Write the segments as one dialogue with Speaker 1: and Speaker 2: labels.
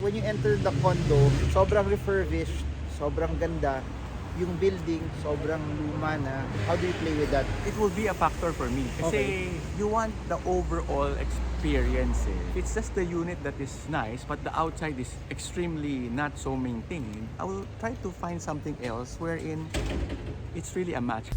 Speaker 1: when you enter the condo, sobrang refurbished, sobrang ganda. Yung building, sobrang luma na. How do you play with that?
Speaker 2: It will be a factor for me. Kasi you want the overall experience. If it's just the unit that is nice, but the outside is extremely not so maintained, I will try to find something else wherein it's really a match.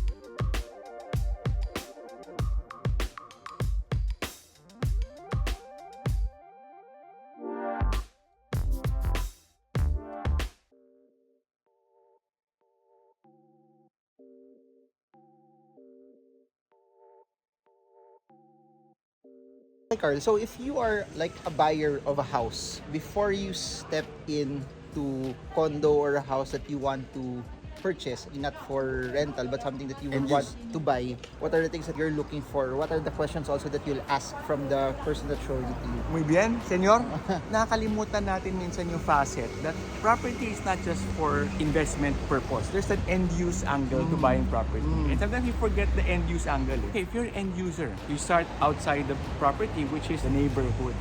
Speaker 1: Hey Carl, so if you are like a buyer of a house, before you step in to condo or a house that you want to purchase, not for rental but something that you would want to buy, what are the things that you're looking for? What are the questions also that you'll ask from the person that showed it to you?
Speaker 2: Muy bien, senyor. Nakakalimutan natin minsan yung facet that property is not just for investment purpose. There's an end-use angle to buying property. And sometimes we forget the end-use angle. Okay, if you're an end user, you start outside the property, which is the neighborhood.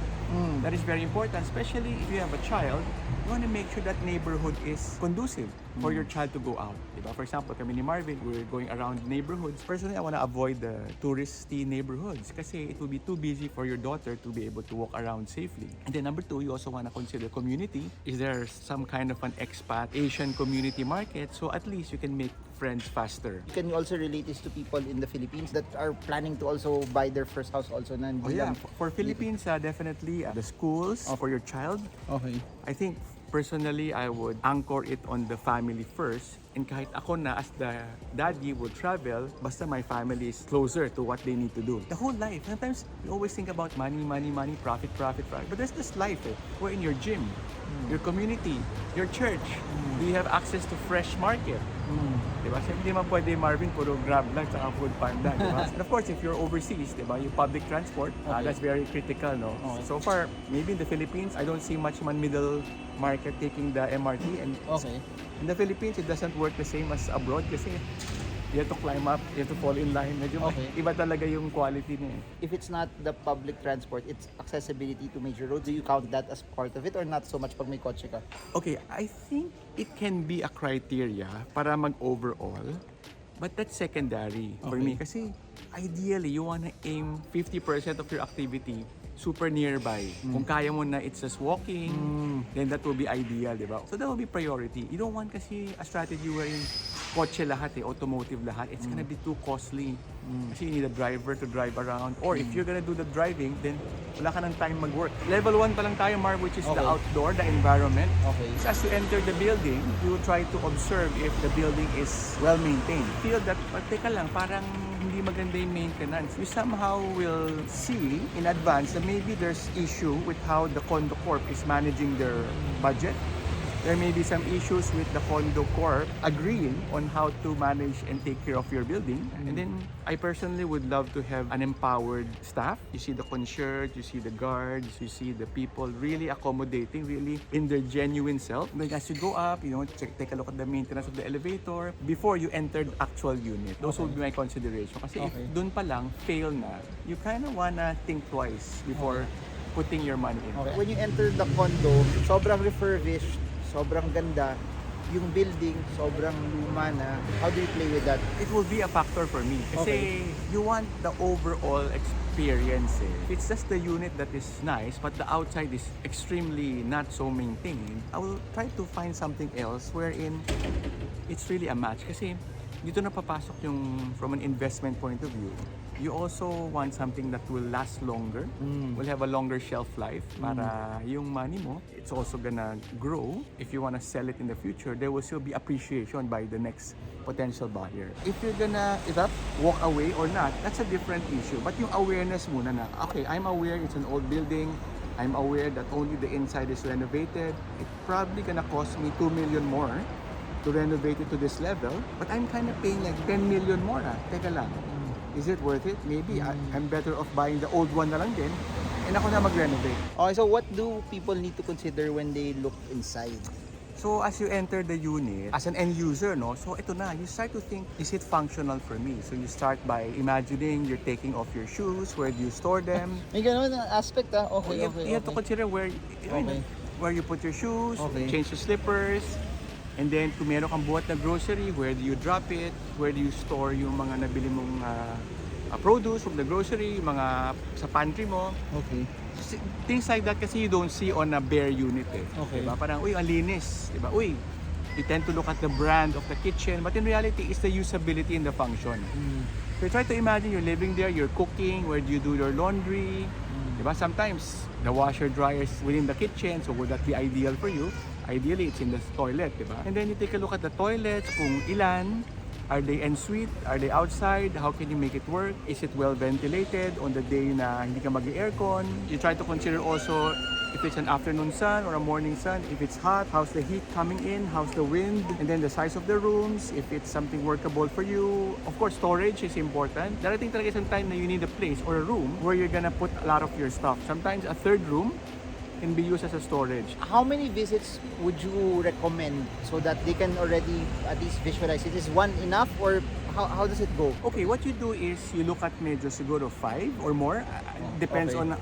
Speaker 2: That is very important, especially if you have a child. You want to make sure that neighborhood is conducive for your child to go out. Diba? For example, kami ni Marvin, we're going around neighborhoods. Personally, I want to avoid the touristy neighborhoods kasi it will be too busy for your daughter to be able to walk around safely. And then number two, you also want to consider community. Is there some kind of an expat Asian community market? So at least you can make friends faster.
Speaker 1: Can you also relate this to people in the Philippines that are planning to also buy their first house also?
Speaker 2: Oh yeah, for Philippines, definitely the schools for your child.
Speaker 1: Okay.
Speaker 2: I think personally, I would anchor it on the family first. And kahit ako na as the daddy would travel, basta my family is closer to what they need to do. The whole life. Sometimes you always think about money, profit. But there's this life where in your gym, your community, your church, do you have access to fresh market? Diba? Siyempre, hindi man pwede, Marvin, puro grab lang sa food farm lang. Diba? And of course, if you're overseas, diba, yung public transport, that's very critical, no? Okay. So far, maybe in the Philippines, I don't see much man middle market taking the MRT. And in the Philippines, it doesn't work the same as abroad kasi you have to climb up, you have to fall in line. Medyo iba talaga yung quality niya.
Speaker 1: If it's not the public transport, it's accessibility to major roads. Do you count that as part of it or not so much pag may kotse ka?
Speaker 2: Okay, I think it can be a criteria para mag-overall, but that's secondary for me. Kasi ideally, you wanna aim 50% of your activity super nearby. Kung kaya mo na it's just walking, then that will be ideal, di ba? So that will be priority. You don't want kasi a strategy wherein kotse lahat automotive lahat. It's gonna be too costly. Kasi you need a driver to drive around. Or if you're gonna do the driving, then wala ka ng time mag-work. Level 1 pa lang tayo, Marv, which is the outdoor, the environment. So as you enter the building, you will try to observe if the building is well-maintained. Feel that, teka lang, parang hindi maganda yung maintenance. You somehow will see in advance that maybe there's issue with how the condo corp is managing their budget. There may be some issues with the condo corp agreeing on how to manage and take care of your building. And then I personally would love to have an empowered staff. You see the concierge, you see the guards, you see the people really accommodating, really in their genuine self. Like as you go up, take a look at the maintenance of the elevator before you enter the actual unit. Those would be my consideration. Kasi if dun pa lang, fail na, you kind of wanna think twice before putting your money in.
Speaker 1: When you enter the condo, sobrang refurbished, sobrang ganda. Yung building, sobrang luma na. How do you play with that?
Speaker 2: It will be a factor for me. Kasi you want the overall experience. If it's just the unit that is nice, but the outside is extremely not so maintained, I will try to find something else wherein it's really a match. Kasi dito na papasok yung from an investment point of view. You also want something that will last longer, will have a longer shelf life para yung money mo, it's also gonna grow. If you wanna sell it in the future, there will still be appreciation by the next potential buyer. If you're gonna walk away or not, that's a different issue. But yung awareness muna na, okay, I'm aware it's an old building, I'm aware that only the inside is renovated, it's probably gonna cost me 2 million more to renovate it to this level, but I'm kind of paying like 10 million more. Teka lang. Is it worth it? Maybe I'm better off buying the old one na lang din and ako na mag-renovate.
Speaker 1: Okay, so what do people need to consider when they look inside?
Speaker 2: So as you enter the unit, as an end user, no? So ito na, you start to think, is it functional for me? So you start by imagining you're taking off your shoes, where do you store them?
Speaker 1: May ganun na aspect
Speaker 2: You have to consider where where you put your shoes,
Speaker 1: Okay.
Speaker 2: change your slippers, and then kung meron kang buhat na grocery, where do you drop it? Where do you store yung mga nabili mong produce from the grocery, yung mga sa pantry mo?
Speaker 1: Okay.
Speaker 2: Things like that kasi you don't see on a bare unit eh.
Speaker 1: Okay.
Speaker 2: Diba? Parang, uy, ang linis. Diba? Uy, you tend to look at the brand of the kitchen, but in reality, it's the usability and the function. So you try to imagine you're living there, you're cooking, where do you do your laundry? Diba? Sometimes, the washer dryer is within the kitchen, so would that be ideal for you? Ideally, it's in the toilet, diba? And then you take a look at the toilets, kung ilan, are they en suite? Are they outside? How can you make it work? Is it well ventilated on the day na hindi ka mag-aircon? You try to consider also if it's an afternoon sun or a morning sun. If it's hot, how's the heat coming in? How's the wind? And then the size of the rooms, if it's something workable for you. Of course, storage is important. Darating talaga isang time na you need a place or a room where you're gonna put a lot of your stuff. Sometimes a third room can be used as a storage.
Speaker 1: How many visits would you recommend so that they can already at least visualize it? Is one enough, or how does it go?
Speaker 2: Okay, what you do is you look at medyo siguro 5 or more. Depends
Speaker 1: Okay.
Speaker 2: on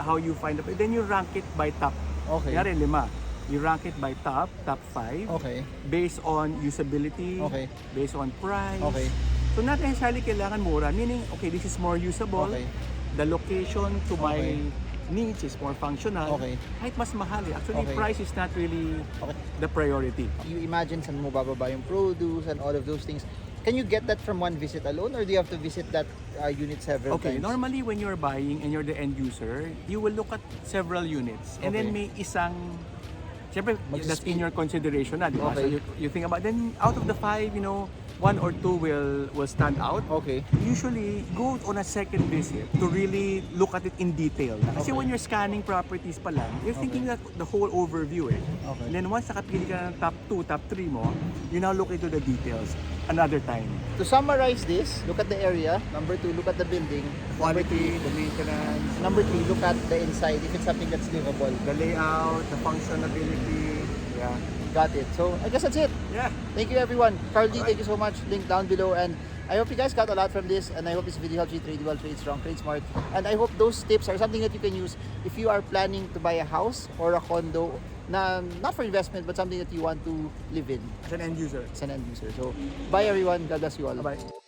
Speaker 2: how you find it. Then you rank it by top.
Speaker 1: Okay.
Speaker 2: Kaya 5. You rank it by top 5.
Speaker 1: Okay.
Speaker 2: Based on usability,
Speaker 1: Okay.
Speaker 2: based on price.
Speaker 1: Okay.
Speaker 2: So not necessarily kailangan mura. Meaning, okay, this is more usable.
Speaker 1: Okay.
Speaker 2: The location to my
Speaker 1: Okay.
Speaker 2: needs is more functional.
Speaker 1: Okay.
Speaker 2: Kahit mas mahal eh. Actually,
Speaker 1: Okay.
Speaker 2: price is not really
Speaker 1: Okay.
Speaker 2: the priority.
Speaker 1: You imagine saan mo bababa yung produce and all of those things. Can you get that from one visit alone, or do you have to visit that unit several
Speaker 2: Okay,
Speaker 1: times?
Speaker 2: normally when you're buying and you're the end user, you will look at several units. And then
Speaker 1: Okay.
Speaker 2: may isang, siyempre, that's in your consideration na, di ba?
Speaker 1: Okay.
Speaker 2: So you think about, then out of the 5, 1 or 2 will stand out.
Speaker 1: Okay.
Speaker 2: Usually, go on a second visit to really look at it in detail. Kasi
Speaker 1: Okay.
Speaker 2: when you're scanning properties pa lang, you're thinking that the whole overview eh.
Speaker 1: Okay.
Speaker 2: And then once nakapili ka ng top 2, top 3 mo, you now look into the details another time.
Speaker 1: To summarize this, look at the area. Number 2, look at the building.
Speaker 2: Quality, the maintenance,
Speaker 1: Number 3, look at the inside if it's something that's livable.
Speaker 2: the layout, the functionality. Yeah.
Speaker 1: Got it. So I guess that's it.
Speaker 2: Yeah.
Speaker 1: Thank you everyone. Carl D,
Speaker 2: Alright.
Speaker 1: thank you so much. Link down below, and I hope you guys got a lot from this, and I hope this video helps you trade well, trade strong, trade smart. And I hope those tips are something that you can use if you are planning to buy a house or a condo, na not for investment but something that you want to live in
Speaker 2: As an end user.
Speaker 1: as an end user. So bye everyone. God bless you all.
Speaker 2: Bye-bye.